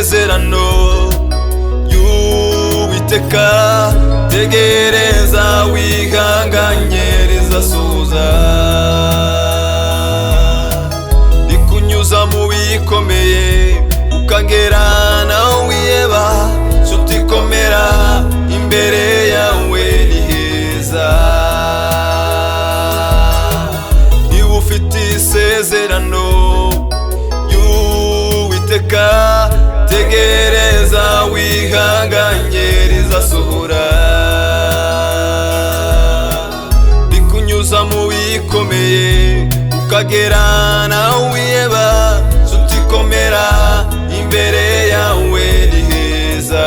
masezerano y'Uwiteka, tegereza wihanganye rizasohoza. Rikunyuza mu bikomeye ukagera naho wiheba, nshuti komera imbere yawe ni heza. Niba ufite isezerano y'Uwiteka, tegereza wihanganye rizasohora. Rikunyuza mu bikomeye ukagera naho wiheba, nshuti komera imbere yawe ni heza.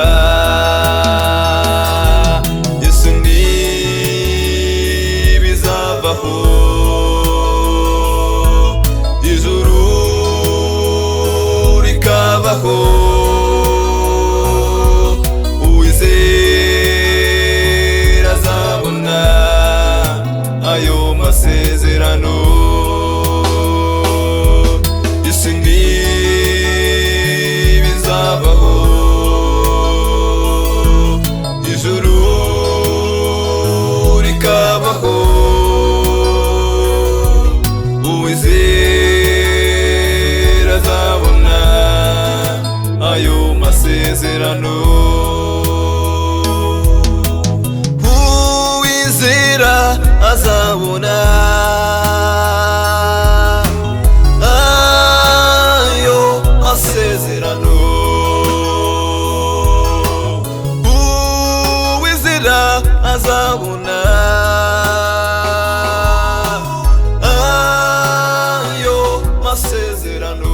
Yesu ntibizavaho, ijuru rikabaho, uwizera azabona ayo masezerano. Yesu ntibizabaho, ijuru rikabaho, uwizera azabona ayo masezerano. Uwizera azabona ayo masezerano. Uwizera azabona ayo masezerano.